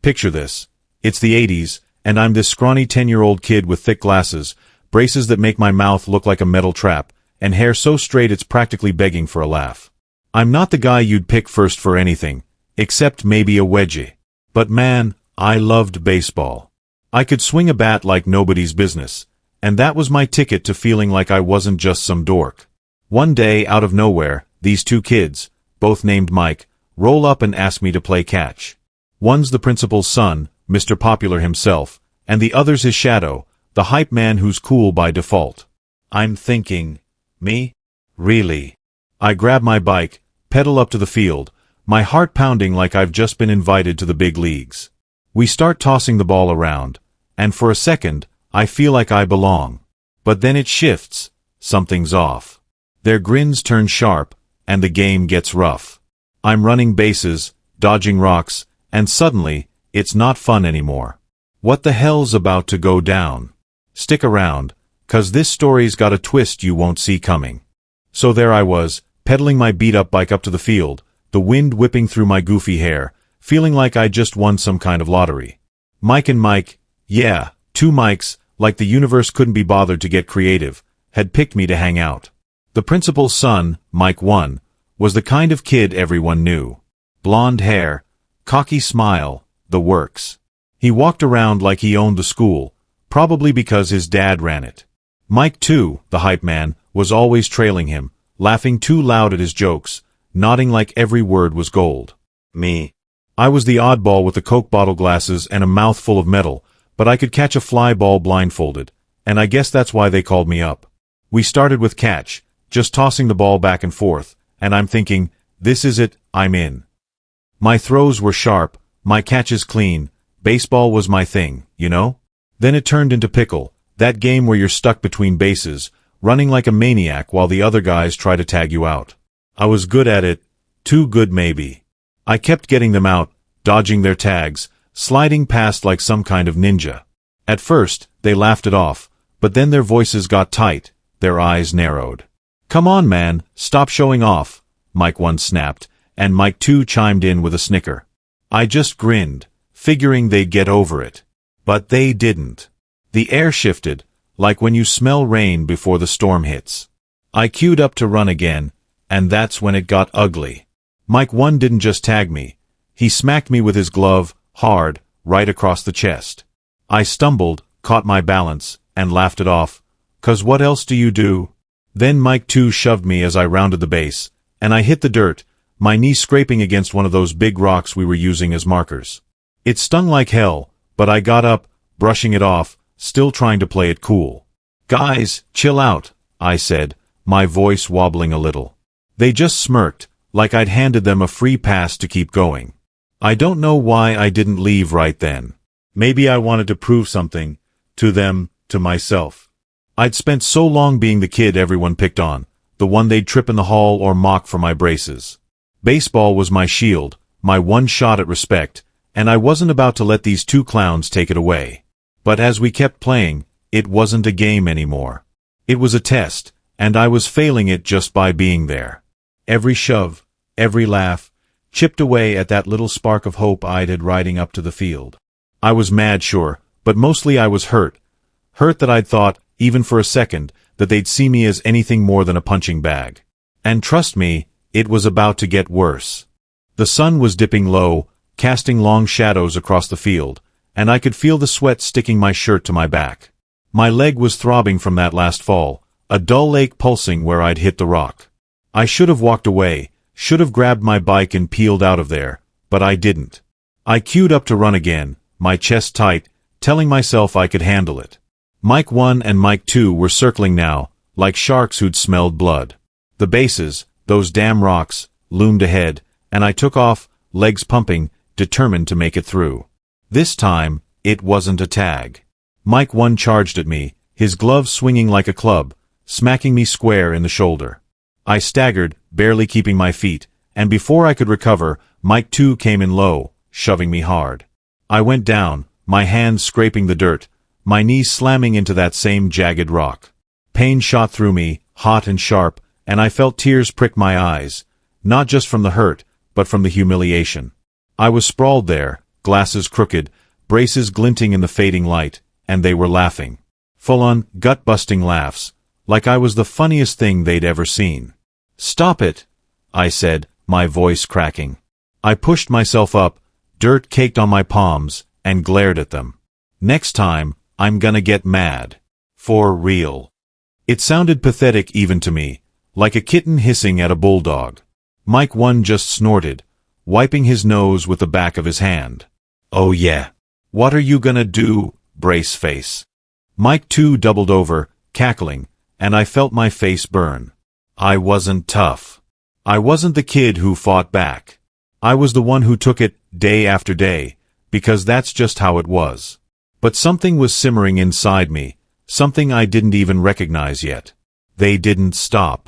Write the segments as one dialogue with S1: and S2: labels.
S1: Picture this. It's the 80s, and I'm this scrawny 10-year-old kid with thick glasses, braces that make my mouth look like a metal trap, and hair so straight it's practically begging for a laugh. I'm not the guy you'd pick first for anything, except maybe a wedgie. But man, I loved baseball. I could swing a bat like nobody's business, and that was my ticket to feeling like I wasn't just some dork. One day, out of nowhere, these two kids, both named Mike, roll up and ask me to play catch. One's the principal's son, Mr. Popular himself, and the other's his shadow, the hype man who's cool by default. I'm thinking, me? Really? I grab my bike, pedal up to the field, my heart pounding like I've just been invited to the big leagues. We start tossing the ball around, and for a second, I feel like I belong. But then it shifts. Something's off. Their grins turn sharp, and the game gets rough. I'm running bases, dodging rocks, and suddenly, it's not fun anymore. What the hell's about to go down? Stick around, 'cause this story's got a twist you won't see coming. So there I was, pedaling my beat-up bike up to the field, the wind whipping through my goofy hair, feeling like I'd just won some kind of lottery. Mike and Mike, yeah, two Mikes, like the universe couldn't be bothered to get creative, had picked me to hang out. The principal's son, Mike 1, was the kind of kid everyone knew. Blonde hair, cocky smile, the works. He walked around like he owned the school, probably because his dad ran it. Mike 2, the hype man, was always trailing him, laughing too loud at his jokes, nodding like every word was gold. Me. I was the oddball with the Coke bottle glasses and a mouthful of metal, but I could catch a fly ball blindfolded, and I guess that's why they called me up. We started with catch, just tossing the ball back and forth, and I'm thinking, this is it, I'm in. My throws were sharp, my catches clean, baseball was my thing, you know? Then it turned into pickle, that game where you're stuck between bases, running like a maniac while the other guys try to tag you out. I was good at it, too good maybe. I kept getting them out, dodging their tags, sliding past like some kind of ninja. At first, they laughed it off, but then their voices got tight, their eyes narrowed. Come on man, stop showing off, Mike 1 snapped, and Mike 2 chimed in with a snicker. I just grinned, figuring they'd get over it. But they didn't. The air shifted, like when you smell rain before the storm hits. I queued up to run again, and that's when it got ugly. Mike 1 didn't just tag me. He smacked me with his glove, hard, right across the chest. I stumbled, caught my balance, and laughed it off. 'Cause what else do you do? Then Mike 2 shoved me as I rounded the base, and I hit the dirt, my knee scraping against one of those big rocks we were using as markers. It stung like hell, but I got up, brushing it off, still trying to play it cool. Guys, chill out, I said, my voice wobbling a little. They just smirked, like I'd handed them a free pass to keep going. I don't know why I didn't leave right then. Maybe I wanted to prove something, to them, to myself. I'd spent so long being the kid everyone picked on, the one they'd trip in the hall or mock for my braces. Baseball was my shield, my one shot at respect, and I wasn't about to let these two clowns take it away. But as we kept playing, it wasn't a game anymore. It was a test, and I was failing it just by being there. Every shove, every laugh, chipped away at that little spark of hope I'd had riding up to the field. I was mad, sure, but mostly I was hurt. Hurt that I'd thought, even for a second, that they'd see me as anything more than a punching bag. And trust me, it was about to get worse. The sun was dipping low, casting long shadows across the field, and I could feel the sweat sticking my shirt to my back. My leg was throbbing from that last fall, a dull ache pulsing where I'd hit the rock. I should have walked away, should have grabbed my bike and peeled out of there, but I didn't. I queued up to run again, my chest tight, telling myself I could handle it. Mike 1 and Mike 2 were circling now, like sharks who'd smelled blood. The bases, those damn rocks, loomed ahead, and I took off, legs pumping, determined to make it through. This time, it wasn't a tag. Mike 1 charged at me, his glove swinging like a club, smacking me square in the shoulder. I staggered, barely keeping my feet, and before I could recover, Mike 2 came in low, shoving me hard. I went down, my hands scraping the dirt, my knees slamming into that same jagged rock. Pain shot through me, hot and sharp, and I felt tears prick my eyes, not just from the hurt, but from the humiliation. I was sprawled there, glasses crooked, braces glinting in the fading light, and they were laughing. Full-on, gut-busting laughs, like I was the funniest thing they'd ever seen. "Stop it," I said, my voice cracking. I pushed myself up, dirt caked on my palms, and glared at them. "Next time, I'm gonna get mad. For real." It sounded pathetic even to me, like a kitten hissing at a bulldog. Mike 1 just snorted, wiping his nose with the back of his hand. "Oh yeah. What are you gonna do, brace face?" Mike 2 doubled over, cackling, and I felt my face burn. I wasn't tough. I wasn't the kid who fought back. I was the one who took it day after day, because that's just how it was. But something was simmering inside me, something I didn't even recognize yet. They didn't stop.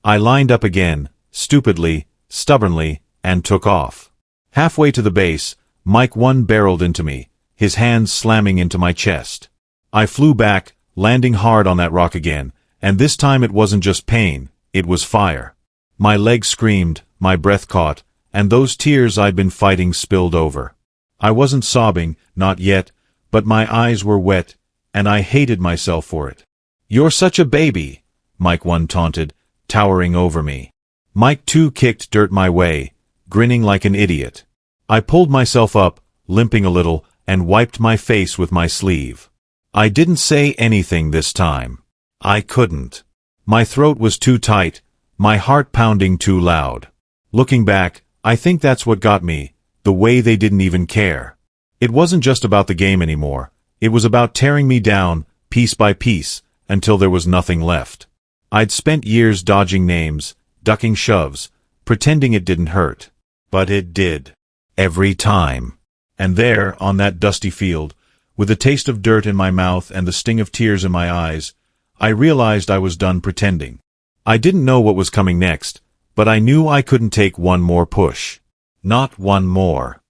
S1: I lined up again, stupidly, stubbornly, and took off. Halfway to the base, Mike 1 barreled into me, his hands slamming into my chest. I flew back, landing hard on that rock again, and this time it wasn't just pain, it was fire. My legs screamed, my breath caught, and those tears I'd been fighting spilled over. I wasn't sobbing, not yet, but my eyes were wet, and I hated myself for it. "You're such a baby," Mike 1 taunted, towering over me. Mike 2 kicked dirt my way, grinning like an idiot. I pulled myself up, limping a little, and wiped my face with my sleeve. I didn't say anything this time. I couldn't. My throat was too tight, my heart pounding too loud. Looking back, I think that's what got me, the way they didn't even care. It wasn't just about the game anymore. It was about tearing me down, piece by piece, until there was nothing left. I'd spent years dodging names, ducking shoves, pretending it didn't hurt. But it did. Every time. And there, on that dusty field, with the taste of dirt in my mouth and the sting of tears in my eyes, I realized I was done pretending. I didn't know what was coming next, but I knew I couldn't take one more push. Not one more.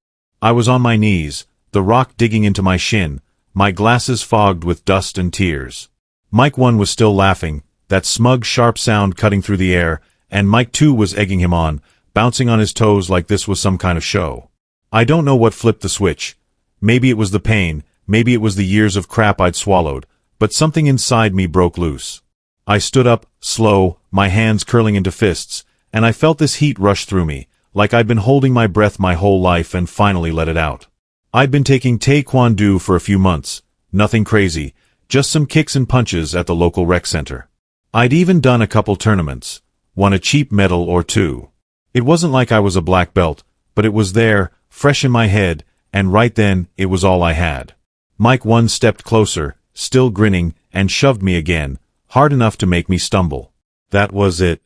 S1: I was on my knees, the rock digging into my shin, my glasses fogged with dust and tears. Mike 1 was still laughing, that smug sharp sound cutting through the air, and Mike 2 was egging him on, bouncing on his toes like this was some kind of show. I don't know what flipped the switch. Maybe it was the pain, maybe it was the years of crap I'd swallowed, but something inside me broke loose. I stood up, slow, my hands curling into fists, and I felt this heat rush through me, like I'd been holding my breath my whole life and finally let it out. I'd been taking Taekwondo for a few months, nothing crazy, just some kicks and punches at the local rec center. I'd even done a couple tournaments, won a cheap medal or two. It wasn't like I was a black belt, but it was there, fresh in my head, and right then, it was all I had. Mike 1 stepped closer, still grinning, and shoved me again, hard enough to make me stumble. That was it.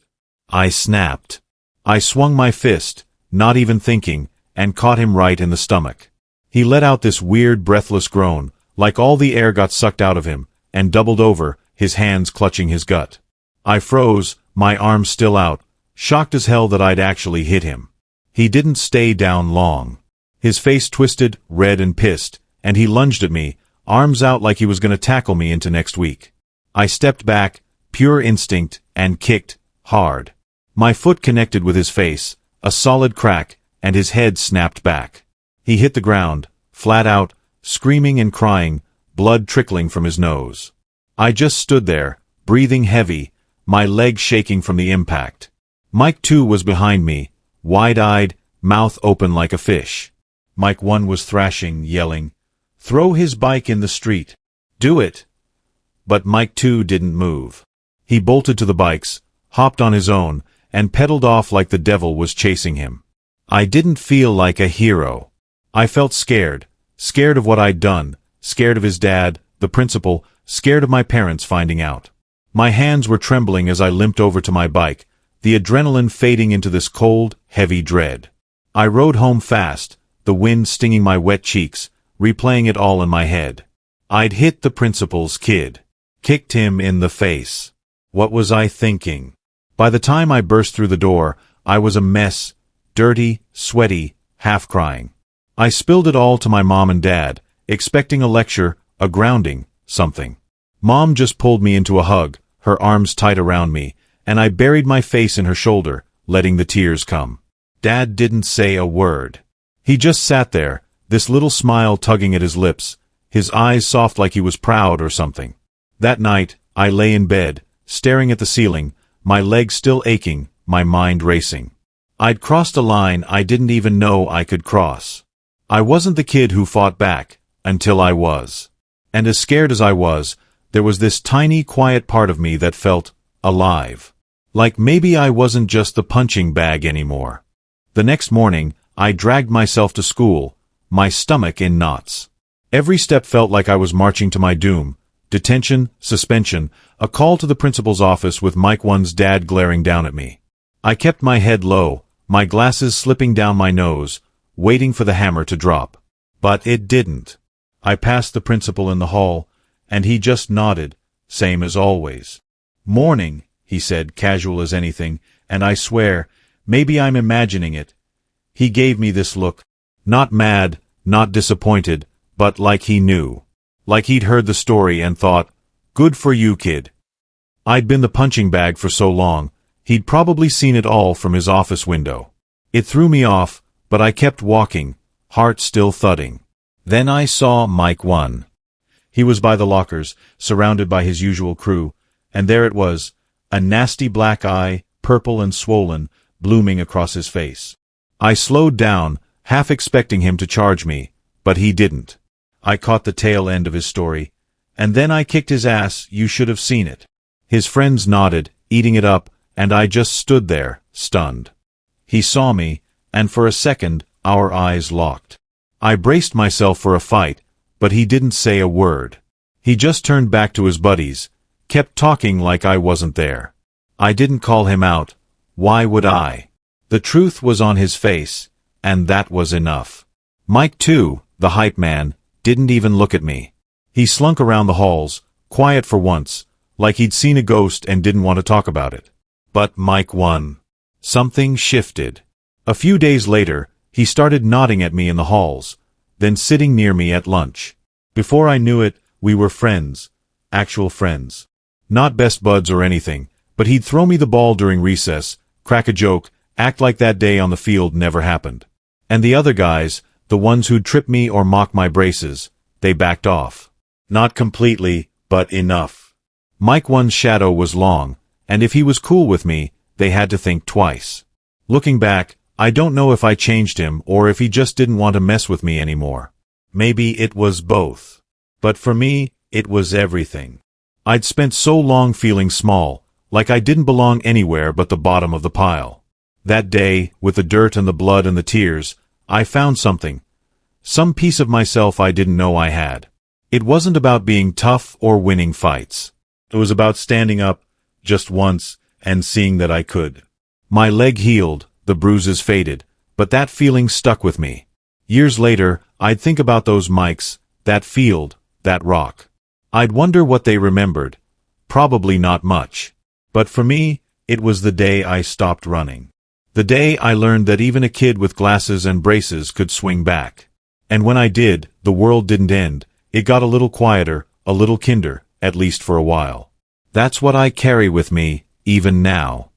S1: I snapped. I swung my fist, not even thinking, and caught him right in the stomach. He let out this weird breathless groan, like all the air got sucked out of him, and doubled over, his hands clutching his gut. I froze, my arms still out, shocked as hell that I'd actually hit him. He didn't stay down long. His face twisted, red and pissed, and he lunged at me, arms out like he was going to tackle me into next week. I stepped back, pure instinct, and kicked, hard. My foot connected with his face, a solid crack, and his head snapped back. He hit the ground, flat out, screaming and crying, blood trickling from his nose. I just stood there, breathing heavy, my legs shaking from the impact. Mike 2 was behind me, wide-eyed, mouth open like a fish. Mike 1 was thrashing, yelling, "Throw his bike in the street. Do it." But Mike 2 didn't move. He bolted to the bikes, hopped on his own, and pedaled off like the devil was chasing him. I didn't feel like a hero. I felt scared, scared of what I'd done, scared of his dad, the principal, scared of my parents finding out. My hands were trembling as I limped over to my bike, the adrenaline fading into this cold, heavy dread. I rode home fast, the wind stinging my wet cheeks, replaying it all in my head. I'd hit the principal's kid. Kicked him in the face. What was I thinking? By the time I burst through the door, I was a mess, dirty, sweaty, half-crying. I spilled it all to my mom and dad, expecting a lecture, a grounding, something. Mom just pulled me into a hug, her arms tight around me, and I buried my face in her shoulder, letting the tears come. Dad didn't say a word. He just sat there, this little smile tugging at his lips, his eyes soft like he was proud or something. That night, I lay in bed, staring at the ceiling, my legs still aching, my mind racing. I'd crossed a line I didn't even know I could cross. I wasn't the kid who fought back, until I was. And as scared as I was, there was this tiny, quiet part of me that felt alive. Like maybe I wasn't just the punching bag anymore. The next morning, I dragged myself to school, my stomach in knots. Every step felt like I was marching to my doom. Detention, suspension, a call to the principal's office with Mike 1's dad glaring down at me. I kept my head low, my glasses slipping down my nose, waiting for the hammer to drop. But it didn't. I passed the principal in the hall, and he just nodded, same as always. "Morning," he said, casual as anything, and I swear, maybe I'm imagining it. He gave me this look. Not mad, not disappointed, but like he knew. Like he'd heard the story and thought, "Good for you, kid." I'd been the punching bag for so long, he'd probably seen it all from his office window. It threw me off, but I kept walking, heart still thudding. Then I saw Mike 1. He was by the lockers, surrounded by his usual crew, and there it was, a nasty black eye, purple and swollen, blooming across his face. I slowed down, half expecting him to charge me, but he didn't. I caught the tail end of his story, and then I kicked his ass. You should have seen it. His friends nodded, eating it up, and I just stood there, stunned. He saw me, and for a second, our eyes locked. I braced myself for a fight, but he didn't say a word. He just turned back to his buddies, kept talking like I wasn't there. I didn't call him out. Why would I? The truth was on his face, and that was enough. Mike 2, the hype man, didn't even look at me. He slunk around the halls, quiet for once, like he'd seen a ghost and didn't want to talk about it. But Mike 1. Something shifted. A few days later, he started nodding at me in the halls, then sitting near me at lunch. Before I knew it, we were friends. Actual friends. Not best buds or anything, but he'd throw me the ball during recess, crack a joke, act like that day on the field never happened. And the other guys, the ones who'd trip me or mock my braces, they backed off. Not completely, but enough. Mike 1's shadow was long, and if he was cool with me, they had to think twice. Looking back, I don't know if I changed him or if he just didn't want to mess with me anymore. Maybe it was both. But for me, it was everything. I'd spent so long feeling small, like I didn't belong anywhere but the bottom of the pile. That day, with the dirt and the blood and the tears, I found something. Some piece of myself I didn't know I had. It wasn't about being tough or winning fights. It was about standing up, just once, and seeing that I could. My leg healed, the bruises faded, but that feeling stuck with me. Years later, I'd think about those mics, that field, that rock. I'd wonder what they remembered. Probably not much. But for me, it was the day I stopped running. The day I learned that even a kid with glasses and braces could swing back. And when I did, the world didn't end. It got a little quieter, a little kinder, at least for a while. That's what I carry with me, even now.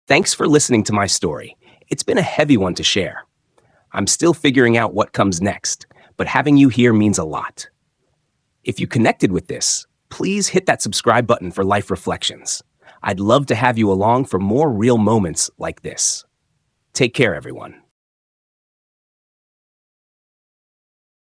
S2: Thanks for listening to my story. It's been a heavy one to share. I'm still figuring out what comes next, but having you here means a lot. If you connected with this, please hit that subscribe button for Life Reflections. I'd love to have you along for more real moments like this. Take care, everyone.